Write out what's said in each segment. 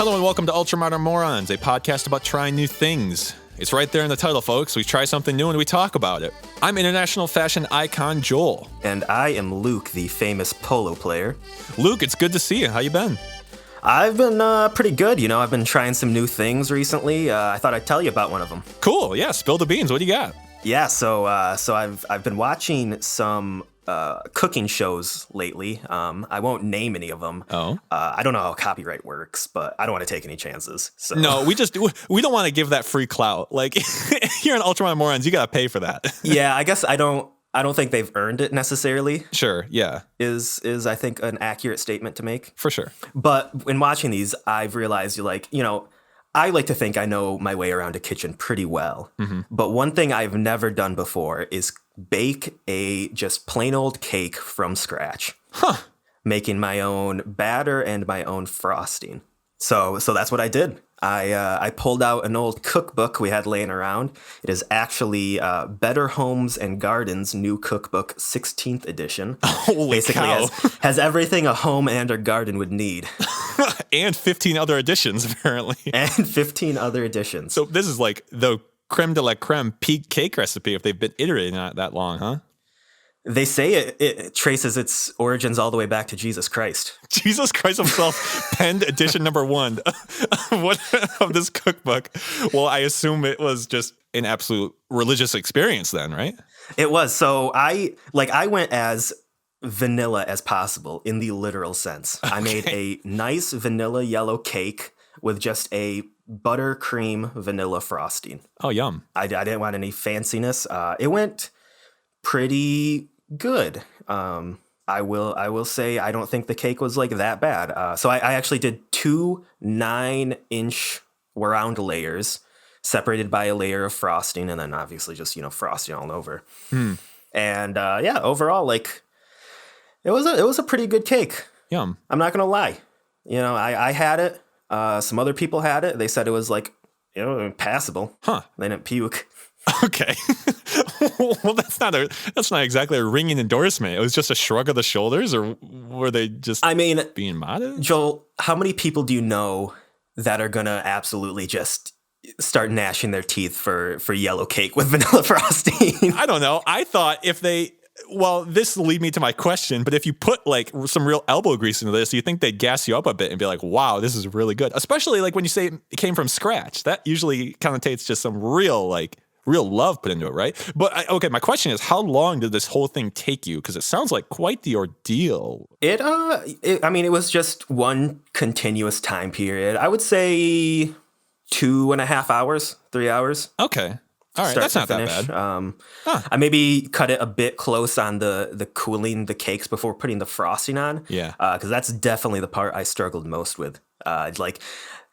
Hello and welcome to Ultramodern Morons, a podcast about trying new things. It's right there in the title, folks. We try something new and we talk about it. I'm international fashion icon Joel. And I am Luke, the famous polo player. Luke, it's good to see you. How you been? I've been pretty good. You know, I've been trying some new things recently. I thought I'd tell you about one of them. Cool. Yeah, spill the beans. What do you got? Yeah, so I've been watching some cooking shows lately. I won't name any of them. Oh. I don't know how copyright works, but I don't want to take any chances. So. No, we don't want to give that free clout. Like, here in Ultramodern Morons, you got to pay for that. Yeah, I guess I don't think they've earned it necessarily. Sure, yeah. Is I think an accurate statement to make. For sure. But when watching these, I've realized I like to think I know my way around a kitchen pretty well. Mm-hmm. But one thing I've never done before is bake a just plain old cake from scratch. Huh. Making my own batter and my own frosting. So that's what I did. I pulled out an old cookbook we had laying around. It is actually Better Homes and Gardens new cookbook, 16th edition. Holy Basically cow. has everything a home and a garden would need. And 15 other editions, apparently. And 15 other editions. So this is like the creme de la creme peak cake recipe if they've been iterating on it that long, huh? They say it traces its origins all the way back to Jesus Christ. Jesus Christ himself penned edition number 1 of this cookbook. Well, I assume it was just an absolute religious experience then, right? It was. So I went as vanilla as possible in the literal sense. Okay. I made a nice vanilla yellow cake with just a buttercream vanilla frosting. Oh, yum. I didn't want any fanciness. It went pretty good. I will say I don't think the cake was like that bad. So I actually did 2 9-inch round layers separated by a layer of frosting and then obviously just, frosting all over. And overall, like it was a pretty good cake. Yum. I'm not going to lie. I had it. Some other people had it. They said it was like, passable. Huh. They didn't puke. Okay. Well, that's not exactly a ringing endorsement. It was just a shrug of the shoulders, or were they just being modest? Joel, how many people do you know that are going to absolutely just start gnashing their teeth for yellow cake with vanilla frosting? I don't know. I thought this will lead me to my question, but if you put like some real elbow grease into this, you think they'd gas you up a bit and be like, wow, this is really good. Especially like when you say it came from scratch. That usually connotates just some real love put into it, right? But my question is, how long did this whole thing take you? Because it sounds like quite the ordeal. It was just one continuous time period. I would say 2.5 hours, 3 hours. Okay. All right, that's not that bad. I maybe cut it a bit close on the cooling the cakes before putting the frosting on. Yeah. Because that's definitely the part I struggled most with.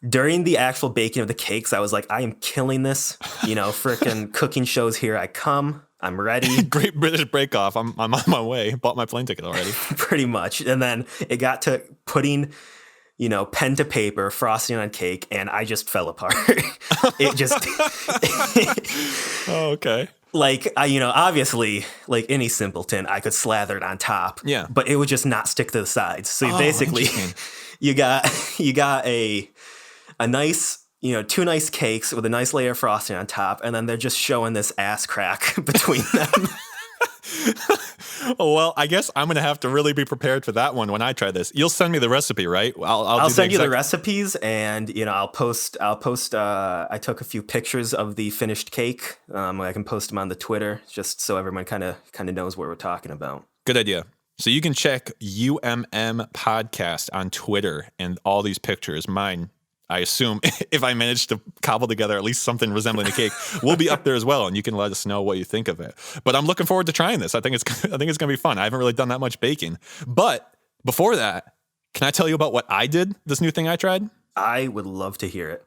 During the actual baking of the cakes, I was like, I am killing this. Frickin' cooking shows, here I come. I'm ready. Great British Break Off. I'm on my way. Bought my plane ticket already. Pretty much. And then it got to putting pen to paper, frosting on cake, and I just fell apart. It just... Oh, okay. Obviously, like any simpleton, I could slather it on top. Yeah. But it would just not stick to the sides. So basically, you got a nice, 2 nice cakes with a nice layer of frosting on top, and then they're just showing this ass crack between them. Oh, well, I guess I'm going to have to really be prepared for that one when I try this. You'll send me the recipe, right? I'll send you the recipes, and I'll post. I took a few pictures of the finished cake. I can post them on the Twitter just so everyone kind of knows what we're talking about. Good idea. So you can check UMM Podcast on Twitter, and all these pictures, mine, I assume, if I manage to cobble together at least something resembling a cake, will be up there as well, and you can let us know what you think of it. But I'm looking forward to trying this. I think it's going to be fun. I haven't really done that much baking. But before that, can I tell you about what I did, this new thing I tried? I would love to hear it.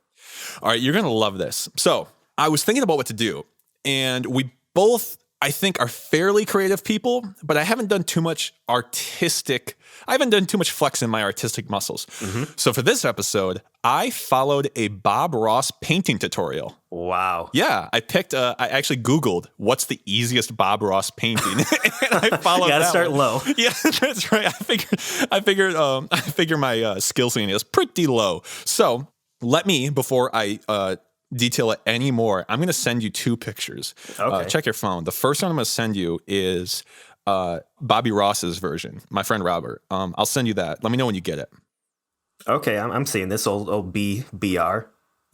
All right, you're going to love this. So I was thinking about what to do, and we both, I think, are fairly creative people, but I haven't done too much flex in my artistic muscles. Mm-hmm. So for this episode, I followed a Bob Ross painting tutorial. Wow. Yeah, I actually Googled what's the easiest Bob Ross painting, and I followed. You gotta that start one. low. Yeah, that's right. I figured my skill ceiling is pretty low. So let me, before I detail it anymore, I'm going to send you 2 pictures. Okay. Check your phone. The first one I'm going to send you is Bobby Ross's version, my friend Robert. I'll send you that. Let me know when you get it. Okay, I'm seeing this old BR.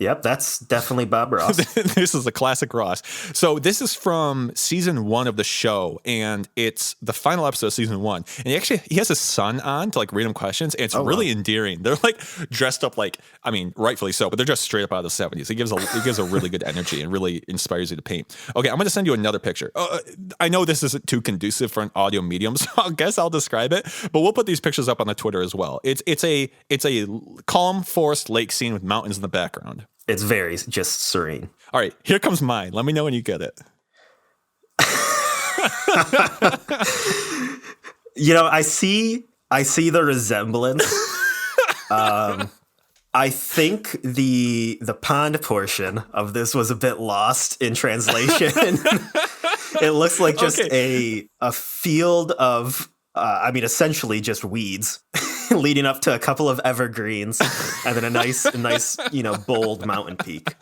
Yep, that's definitely Bob Ross. This is a classic Ross. So this is from season 1 of the show, and it's the final episode of season 1. And he has his son on to like read him questions, and it's really endearing. They're like dressed up like, I mean, rightfully so, but they're just straight up out of the 70s. It gives a really good energy and really inspires you to paint. Okay, I'm going to send you another picture. I know this isn't too conducive for an audio medium, so I guess I'll describe it. But we'll put these pictures up on the Twitter as well. It's a calm forest lake scene with mountains in the background. It's very just serene. All right, here comes mine. Let me know when you get it. I see the resemblance. I think the pond portion of this was a bit lost in translation. It looks like just a field of essentially just weeds leading up to a couple of evergreens and then a nice, bold mountain peak.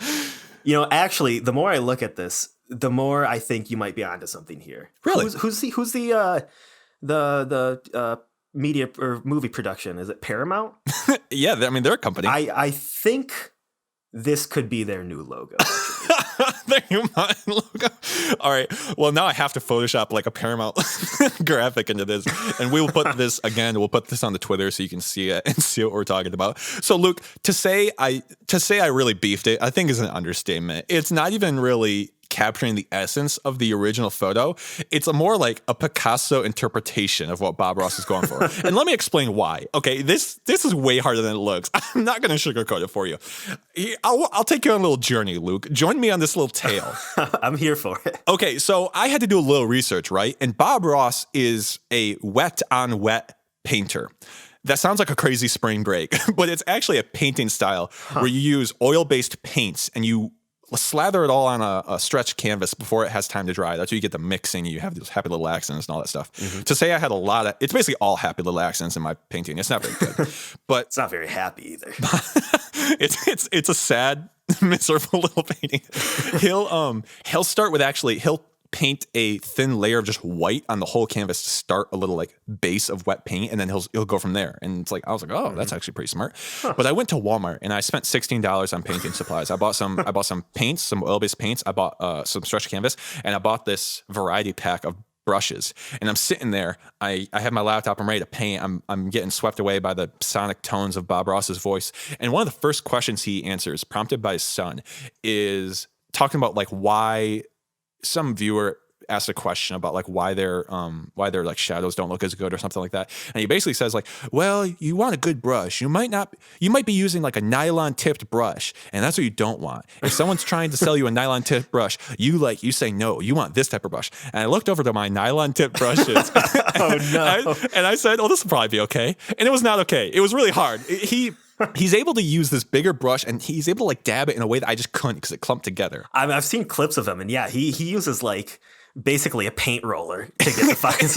Actually, the more I look at this, the more I think you might be onto something here. Really? Who's the media or movie production? Is it Paramount? Yeah, I mean, they're a company. I think this could be their new logo. Their new mountain logo. All right. Well, now I have to Photoshop like a Paramount graphic into this, and we will put this again. We'll put this on the Twitter so you can see it and see what we're talking about. So, Luke, to say I really beefed it, I think is an understatement. It's not even really capturing the essence of the original photo. It's more like a Picasso interpretation of what Bob Ross is going for. And let me explain why. Okay, this is way harder than it looks. I'm not going to sugarcoat it for you. I'll take you on a little journey, Luke. Join me on this little tale. I'm here for it. Okay, so I had to do a little research, right? And Bob Ross is a wet-on-wet painter. That sounds like a crazy spring break, but it's actually a painting style where you use oil-based paints and you slather it all on a stretched canvas before it has time to dry. That's where you get the mixing. You have those happy little accents and all that stuff. Mm-hmm. To say I had it's basically all happy little accents in my painting. It's not very good, but it's not very happy either. it's a sad, miserable little painting. He'll start with he'll paint a thin layer of just white on the whole canvas to start a little like base of wet paint, and then he'll go from there. And it's like I was like, oh, that's actually pretty smart. Huh. But I went to Walmart and I spent $16 on painting supplies. I bought some paints, some oil-based paints. I bought some stretch canvas, and I bought this variety pack of brushes. And I'm sitting there. I have my laptop. I'm ready to paint. I'm getting swept away by the sonic tones of Bob Ross's voice. And one of the first questions he answers, prompted by his son, is talking about like why. Some viewer asked a question about like why their like shadows don't look as good or something like that, and he basically says like, well, you want a good brush, you might be using like a nylon tipped brush, and that's what you don't want. If someone's trying to sell you a nylon tipped brush, you say no, you want this type of brush. And I looked over to my nylon tipped brushes. Oh no! And I said, oh, this will probably be okay, and it was not okay. It was really hard. He's able to use this bigger brush, and he's able to like dab it in a way that I just couldn't because it clumped together. I've seen clips of him, and yeah, he uses like basically a paint roller to get the fucking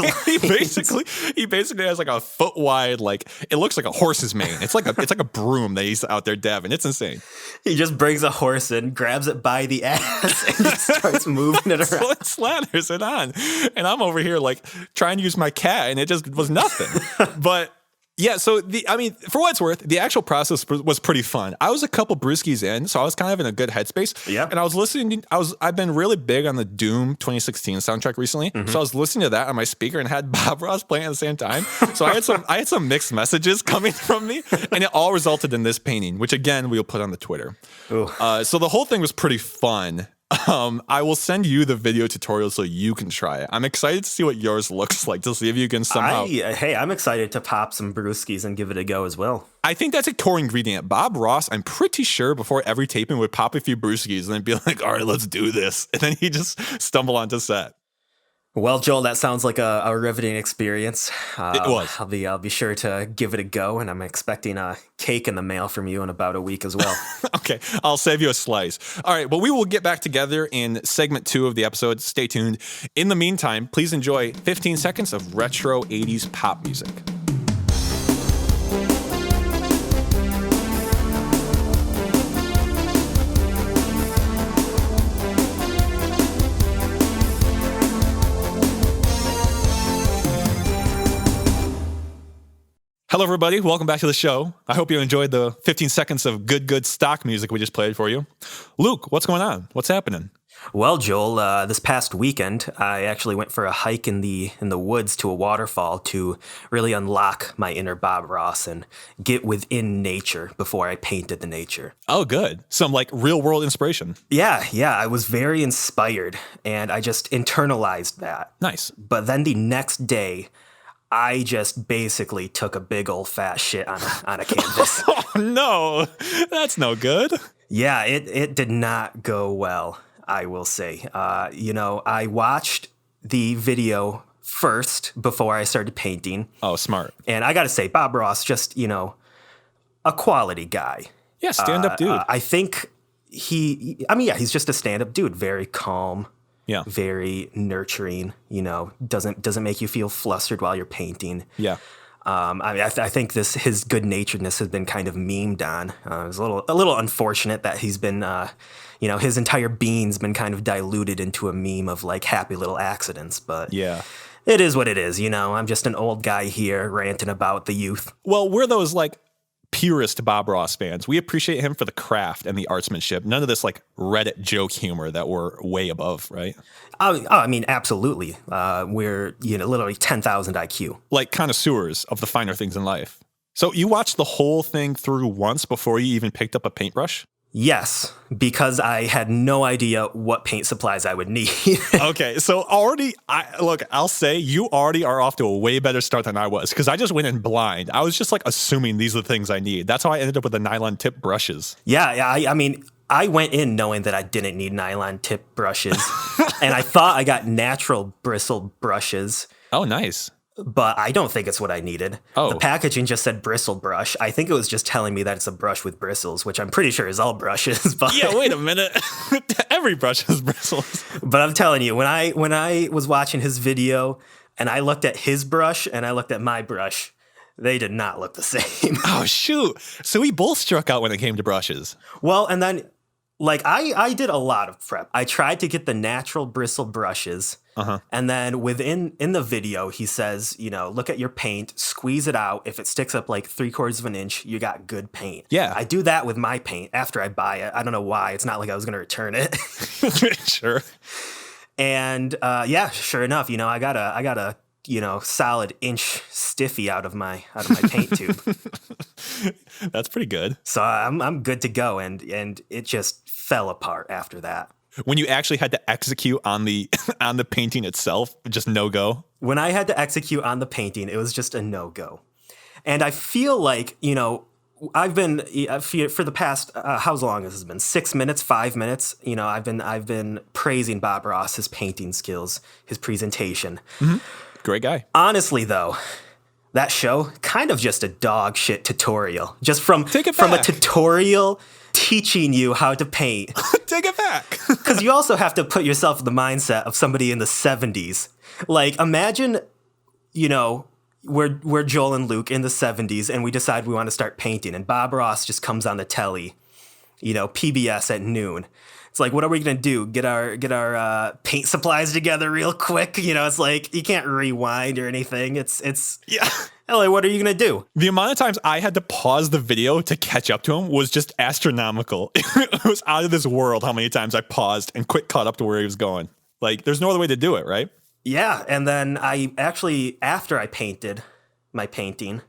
he basically has like a foot wide, like it looks like a horse's mane. It's like a broom that he's out there dabbing. It's insane. He just brings a horse in, grabs it by the ass, and just starts moving it around. So it slathers it on, and I'm over here like trying to use my cat, and it just was nothing. But yeah, so for what it's worth, the actual process was pretty fun. I was a couple brewskis in, so I was kind of in a good headspace. Yeah. And I was listening. I've been really big on the Doom 2016 soundtrack recently, so I was listening to that on my speaker and had Bob Ross playing at the same time. So I had some mixed messages coming from me, and it all resulted in this painting, which again we'll put on the Twitter. So the whole thing was pretty fun. I will send you the video tutorial so you can try it. I'm excited to see what yours looks like, to see if you can somehow. I'm excited to pop some brewskis and give it a go as well. I think that's a core ingredient. Bob Ross, I'm pretty sure before every taping would pop a few brewskis and then be like, all right, let's do this. And then he just stumble onto set. Well, Joel, that sounds like a riveting experience. It was. I'll be sure to give it a go, and I'm expecting a cake in the mail from you in about a week as well. Okay, I'll save you a slice. All right, well, we will get back together in segment 2 of the episode. Stay tuned. In the meantime, please enjoy 15 seconds of retro 80s pop music. Hello, everybody. Welcome back to the show. I hope you enjoyed the 15 seconds of good stock music we just played for you. Luke, what's going on? What's happening? Well, Joel, this past weekend, I actually went for a hike in the woods to a waterfall to really unlock my inner Bob Ross and get within nature before I painted the nature. Oh, good. Some like real world inspiration. Yeah, I was very inspired, and I just internalized that. Nice. But then the next day, I just basically took a big old fat shit on a canvas. Oh, no. That's no good. Yeah, it did not go well, I will say. I watched the video first before I started painting. Oh, smart. And I got to say, Bob Ross, just, a quality guy. Yeah, stand-up dude. I think he's just a stand-up dude. Very calm. Yeah. Very nurturing, doesn't make you feel flustered while you're painting. Yeah. I think his good naturedness has been kind of memed on. It's a little unfortunate that he's been, his entire being's been kind of diluted into a meme of like happy little accidents. But yeah, it is what it is. I'm just an old guy here ranting about the youth. Well, we're those like purist Bob Ross fans. We appreciate him for the craft and the artsmanship. None of this like Reddit joke humor that we're way above, right? I mean, absolutely. We're literally 10,000 IQ. Like connoisseurs of the finer things in life. So you watched the whole thing through once before you even picked up a paintbrush? Yes, because I had no idea what paint supplies I would need. Okay, so I'll say you already are off to a way better start than I was, because I just went in blind. I was just like assuming these are the things I need. That's how I ended up with the nylon tip brushes. Yeah, I mean, I went in knowing that I didn't need nylon tip brushes, and I thought I got natural bristle brushes. Oh, nice. But I don't think it's what I needed. Oh. The packaging just said bristle brush. I think it was just telling me that it's a brush with bristles, which I'm pretty sure is all brushes. But yeah, wait a minute. Every brush has bristles. But I'm telling you, when I was watching his video and I looked at his brush and I looked at my brush, they did not look the same. Oh, shoot. So we both struck out when it came to brushes. Well, and then like I did a lot of prep. I tried to get the natural bristle brushes. Uh-huh. And then in the video, he says, look at your paint, squeeze it out. If it sticks up like 3/4 of an inch, you got good paint. Yeah. I do that with my paint after I buy it. I don't know why. It's not like I was going to return it. Sure. And sure enough, I got a solid inch stiffy out of my paint tube. That's pretty good. So I'm good to go. And it just fell apart after that. When you actually had to execute on the on the painting itself, just no go? When I had to execute on the painting, it was just a no-go. And I feel like, I've been for the past how long has this been? 6 minutes, 5 minutes. I've been praising Bob Ross, his painting skills, his presentation. Mm-hmm. Great guy. Honestly, though, that show kind of just a dog shit tutorial. Just from a tutorial teaching you how to paint. Take it back. Because you also have to put yourself in the mindset of somebody in the 70s. Like, imagine, we're Joel and Luke in the 70s, and we decide we want to start painting, and Bob Ross just comes on the telly, PBS at noon. It's like, what are we going to do? Get our paint supplies together real quick? It's like, you can't rewind or anything. It's yeah. Like, what are you going to do? The amount of times I had to pause the video to catch up to him was just astronomical. It was out of this world how many times I paused and quick caught up to where he was going. Like, there's no other way to do it, right? Yeah, and then I actually, after I painted my painting,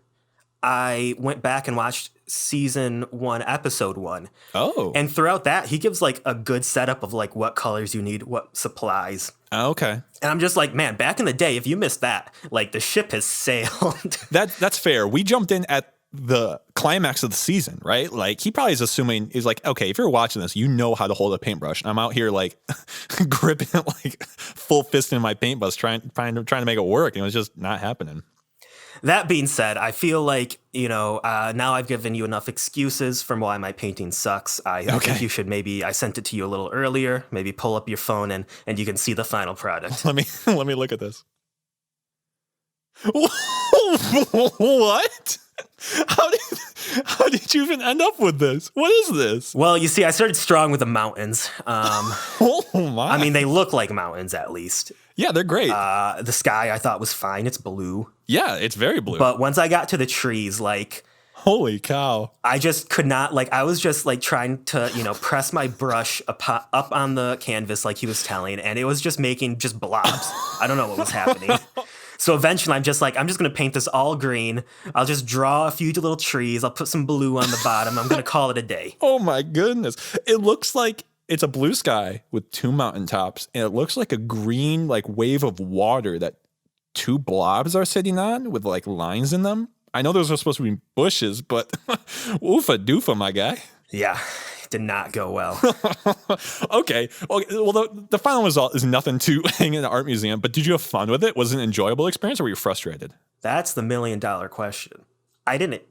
I went back and watched season 1, episode 1. Oh. And throughout that, he gives like a good setup of like what colors you need, what supplies. Okay. And I'm just like, man, back in the day, if you missed that, like the ship has sailed. That's fair. We jumped in at the climax of the season, right? Like he probably is assuming, he's like, okay, if you're watching this, you know how to hold a paintbrush. I'm out here like gripping it like full fist in my paintbrush, trying to make it work. And it was just not happening. That being said, I feel like, now I've given you enough excuses from why my painting sucks. I think you should I sent it to you a little earlier, maybe pull up your phone and you can see the final product. Let me look at this. What? How did, how did you even end up with this? What is this? Well, you see, I started strong with the mountains. Oh my. I mean, they look like mountains at least. Yeah, they're great. The sky I thought was fine. It's blue. Yeah, it's very blue. But once I got to the trees, like, holy cow. I just could not, like, I was just like trying to, press my brush up on the canvas like he was telling, and it was just making just blobs. I don't know what was happening. So eventually I'm just going to paint this all green. I'll just draw a few little trees. I'll put some blue on the bottom. I'm going to call it a day. Oh my goodness. It looks like it's a blue sky with two mountaintops, and it looks like a green like wave of water that two blobs are sitting on with like lines in them. I know those are supposed to be bushes, but oofa doofa, my guy. Yeah, it did not go well. Okay. Well, the final result is nothing to hang in an art museum, but did you have fun with it? Was it an enjoyable experience, or were you frustrated? That's the $1 million question. I didn't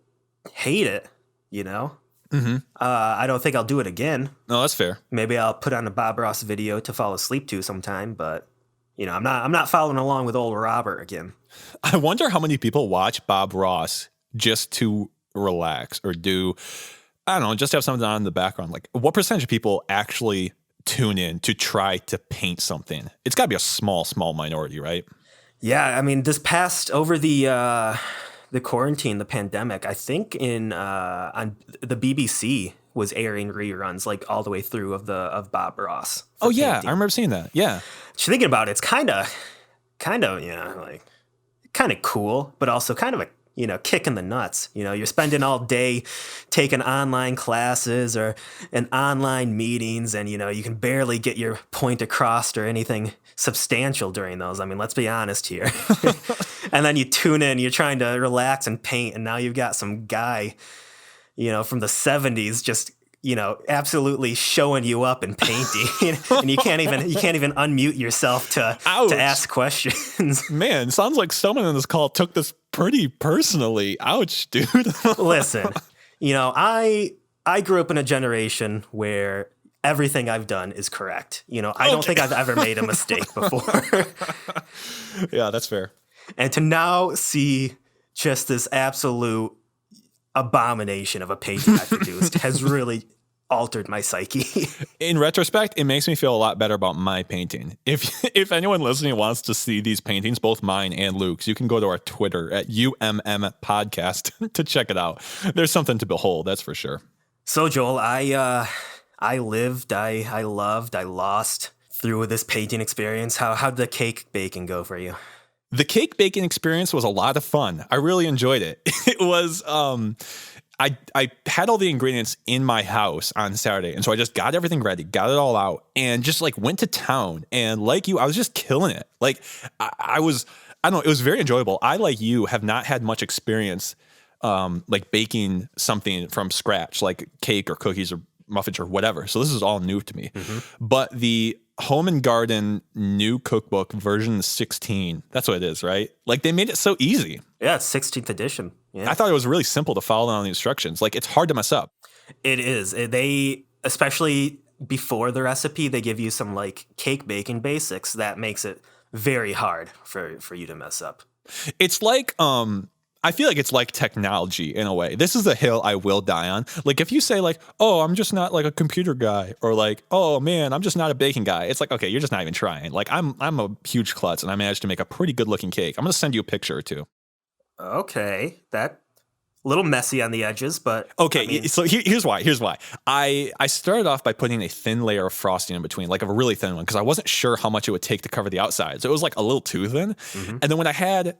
hate it, Mm-hmm. I don't think I'll do it again. No, that's fair. Maybe I'll put on a Bob Ross video to fall asleep to sometime, but I'm not following along with old Robert again. I wonder how many people watch Bob Ross just to relax or do, I don't know, just have something on in the background. Like, what percentage of people actually tune in to try to paint something? It's got to be a small minority, right? Yeah, I mean, this past over the quarantine, the pandemic, I think on the BBC was airing reruns like all the way through of Bob Ross. Oh yeah, painting. I remember seeing that. Yeah, just thinking about it, it's kind of like kind of cool, but also kind of a kick in the nuts. You're spending all day taking online classes or online meetings, and you can barely get your point across or anything substantial during those. I mean, let's be honest here. And then you tune in, you're trying to relax and paint, and now you've got some guy, from the 70s just absolutely showing you up and painting, and you can't even unmute yourself to ask questions. Man, sounds like someone in this call took this pretty personally. Ouch, dude. Listen, I grew up in a generation where everything I've done is correct. I don't think I've ever made a mistake before. Yeah, that's fair. And to now see just this absolute abomination of a painting I produced has really altered my psyche. In retrospect, it makes me feel a lot better about my painting. If anyone listening wants to see these paintings, both mine and Luke's, you can go to our Twitter at UMM Podcast to check it out. There's something to behold, that's for sure. So Joel, I lived, I loved, I lost through this painting experience. How'd the cake baking go for you? The cake baking experience was a lot of fun. I really enjoyed it. It was, I had all the ingredients in my house on Saturday. And so I just got everything ready, got it all out, and just like went to town. And like you, I was just killing it. Like I don't know, it was very enjoyable. I, like you, have not had much experience like baking something from scratch, like cake or cookies or muffins or whatever. So this is all new to me. Mm-hmm. But the Home and Garden new cookbook version 16, that's what it is, right? Like they made it so easy. Yeah, it's 16th edition. Yeah. I thought it was really simple to follow on the instructions. Like it's hard to mess up. It is. They, especially before the recipe, they give you some like cake baking basics that makes it very hard for you to mess up. It's like, I feel like it's like technology in a way. This is a hill I will die on. Like if you say like, oh, I'm just not like a computer guy, or like, oh man, I'm just not a baking guy. It's like, okay, you're just not even trying. Like I'm a huge klutz and I managed to make a pretty good looking cake. I'm going to send you a picture or two. Okay. That a little messy on the edges, but okay. I mean, so here's why. I started off by putting a thin layer of frosting in between, like a really thin one, because I wasn't sure how much it would take to cover the outside. So it was like a little too thin. Mm-hmm. And then when I had,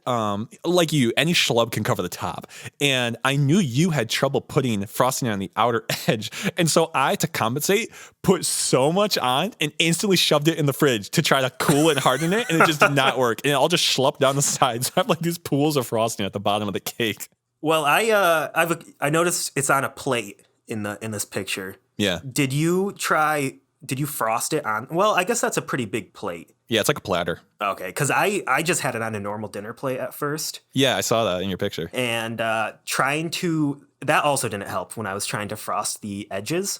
like you, any schlub can cover the top. And I knew you had trouble putting frosting on the outer edge. And so I, to compensate, put so much on and instantly shoved it in the fridge to try to cool it and harden it. And it just did not work. And it all just schlupped down the sides. I have like these pools of frosting at the bottom of the cake. Well, I noticed it's on a plate in this picture. Yeah. Did you frost it on? Well, I guess that's a pretty big plate. Yeah, it's like a platter. Okay, because I just had it on a normal dinner plate at first. Yeah, I saw that in your picture. And that also didn't help when I was trying to frost the edges,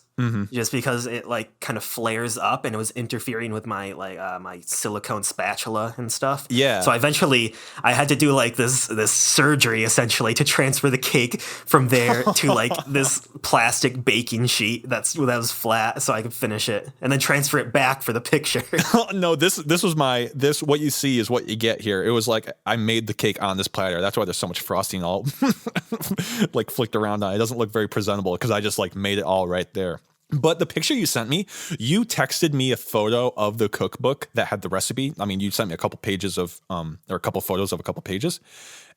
just because it like kind of flares up and it was interfering with my my silicone spatula and stuff. Yeah. So I had to do like this surgery essentially to transfer the cake from there to like this plastic baking sheet that was flat so I could finish it and then transfer it back for the picture. No, this was what you see is what you get here. It was like I made the cake on this platter. That's why there's so much frosting all like flicked around on it. It doesn't look very presentable because I just like made it all right there. But the picture you sent me, you texted me a photo of the cookbook that had the recipe. I mean, you sent me a couple pages of or a couple photos of a couple pages,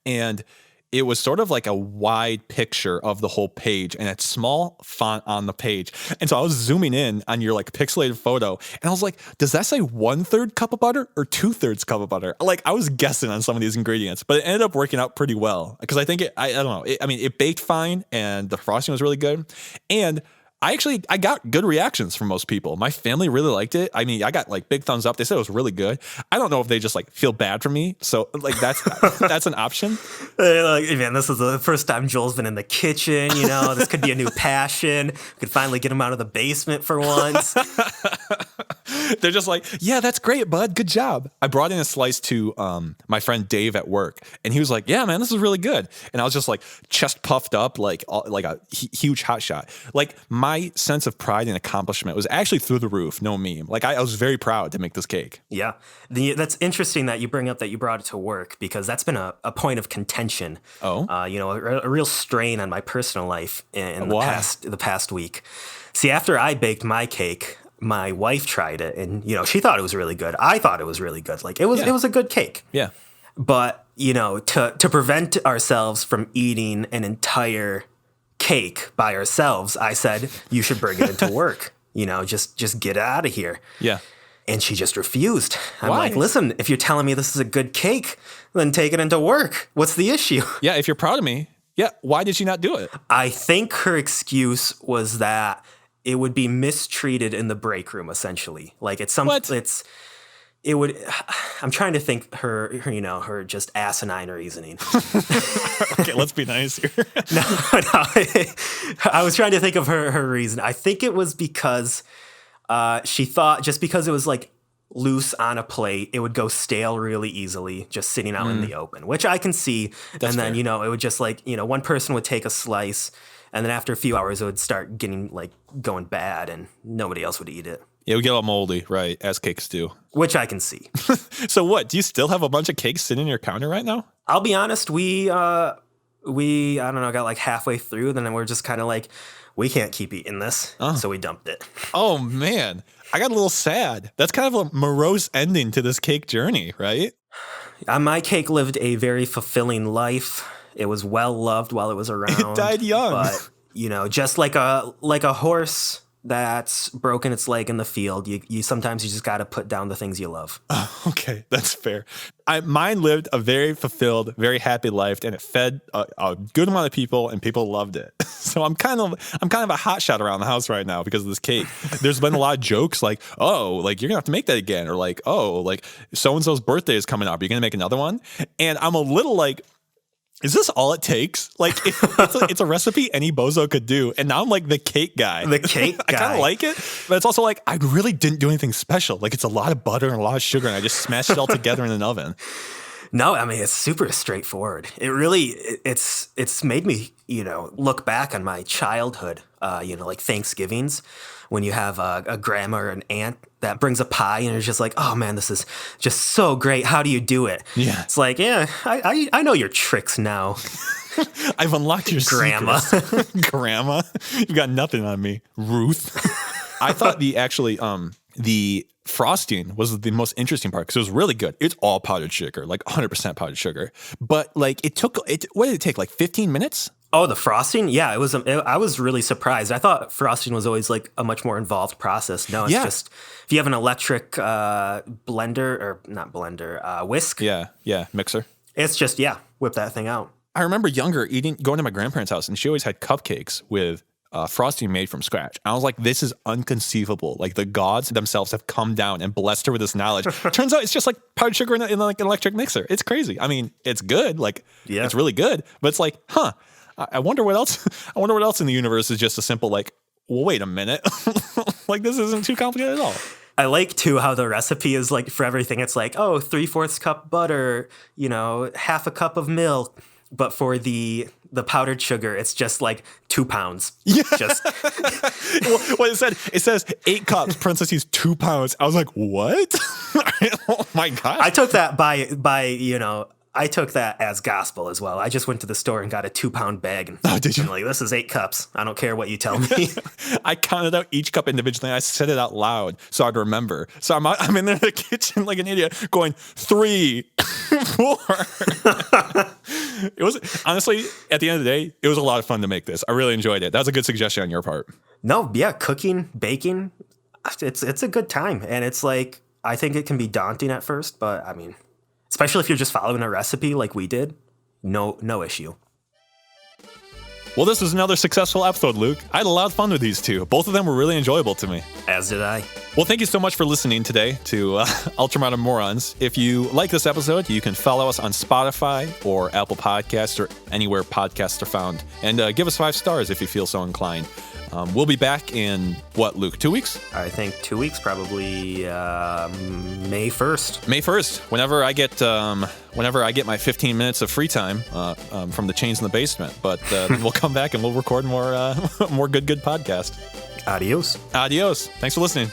and it was sort of like a wide picture of the whole page and it's small font on the page. And so I was zooming in on your like pixelated photo and I was like, does that say 1/3 cup of butter or 2/3 cup of butter? Like I was guessing on some of these ingredients, but it ended up working out pretty well because I think I don't know. It baked fine and the frosting was really good. And I got good reactions from most people. My family really liked it. I mean, I got like big thumbs up. They said it was really good. I don't know if they just like feel bad for me. So like that's an option. Like, man, this is the first time Joel's been in the kitchen. You know, this could be a new passion. We could finally get him out of the basement for once. They're just like, yeah, that's great, bud. Good job. I brought in a slice to my friend Dave at work, and he was like, yeah, man, this is really good. And I was just like chest puffed up, like a huge hotshot. Like my sense of pride and accomplishment was actually through the roof. No meme. Like I was very proud to make this cake. Yeah. That's interesting that you bring up that you brought it to work because that's been a point of contention. Oh, a real strain on my personal life in the past week. See, after I baked my cake, my wife tried it and, she thought it was really good. I thought it was really good. Like it was a good cake. Yeah. But, to prevent ourselves from eating an entire cake by ourselves, I said, you should bring it into work, just get it out of here. Yeah. And she just refused. I'm Why? like, listen, if you're telling me this is a good cake, then take it into work. What's the issue? Yeah. If you're proud of me. Yeah. Why did she not do it? I think her excuse was that it would be mistreated in the break room, essentially. Like I'm trying to think her just asinine reasoning. Okay, let's be nice here. No. I was trying to think of her reason. I think it was because she thought just because it was like loose on a plate, it would go stale really easily just sitting out in the open, which I can see. That's and then, fair. it would just like, one person would take a slice and then after a few hours it would start getting like going bad and nobody else would eat it. Yeah, we get all moldy, right, as cakes do. Which I can see. So what? Do you still have a bunch of cakes sitting in your counter right now? I'll be honest, we I don't know, got like halfway through, then we're just kind of like, we can't keep eating this. So we dumped it. Oh, man. I got a little sad. That's kind of a morose ending to this cake journey, right? My cake lived a very fulfilling life. It was well loved while it was around. It died young. But, just like a horse that's broken its leg in the field, you sometimes you just got to put down the things you love. Oh, okay, that's fair. Mine lived a very fulfilled, very happy life, and it fed a good amount of people, and people loved it. So I'm kind of a hot shot around the house right now because of this cake. There's been a lot of jokes like, oh, like you're gonna have to make that again, or like, oh, like so and so's birthday is coming up. Are you gonna make another one? And I'm a little like, is this all it takes? Like, it's a recipe any bozo could do. And now I'm like the cake guy. The cake guy. I kind of like it, but it's also like, I really didn't do anything special. Like, it's a lot of butter and a lot of sugar, and I just smashed it all together in an oven. No, I mean, it's super straightforward. It really, it's made me, look back on my childhood, like Thanksgivings, when you have a grandma or an aunt that brings a pie and it's just like, oh man, this is just so great. How do you do it? Yeah. It's like, yeah, I know your tricks now. I've unlocked your Grandma. secrets. Grandma. You got nothing on me, Ruth. I thought the frosting was the most interesting part because it was really good. It's all powdered sugar, like 100% powdered sugar. But like what did it take? Like 15 minutes? Oh, the frosting? Yeah, I was really surprised. I thought frosting was always like a much more involved process. No, it's just if you have an electric blender or not blender, whisk. Yeah, mixer. It's just whip that thing out. I remember going to my grandparents' house, and she always had cupcakes with frosting made from scratch. I was like, this is unconceivable. Like the gods themselves have come down and blessed her with this knowledge. Turns out it's just like powdered sugar in like an electric mixer. It's crazy. I mean, it's good. Like it's really good, but it's like, I wonder what else. I wonder what else in the universe is just a simple like, well, wait a minute. Like this isn't too complicated at all. I like too how the recipe is like for everything. It's like, 3/4 cup butter, half a cup of milk. But for the powdered sugar, it's just like 2 pounds. Yeah. Just what it says 8 cups, parentheses 2 pounds. I was like, what? Oh my gosh. I took that I took that as gospel as well. I just went to the store and got a 2-pound bag. And did you? I'm like, this is 8 cups. I don't care what you tell me. I counted out each cup individually. I said it out loud so I'd remember. So I'm in there in the kitchen like an idiot going 3, 4. It was honestly, at the end of the day, it was a lot of fun to make this. I really enjoyed it. That was a good suggestion on your part. No, yeah, cooking, baking, it's a good time. And it's like, I think it can be daunting at first, but I mean, especially if you're just following a recipe like we did, no issue. Well, this was another successful episode, Luke. I had a lot of fun with these two. Both of them were really enjoyable to me. As did I. Well, thank you so much for listening today to Ultramodern Morons. If you like this episode, you can follow us on Spotify or Apple Podcasts or anywhere podcasts are found. And give us 5 stars if you feel so inclined. We'll be back in, what, Luke, 2 weeks? I think 2 weeks, probably May 1st. May 1st, whenever I get my 15 minutes of free time from the chains in the basement. But we'll come back and we'll record more good podcast. Adios. Adios. Thanks for listening.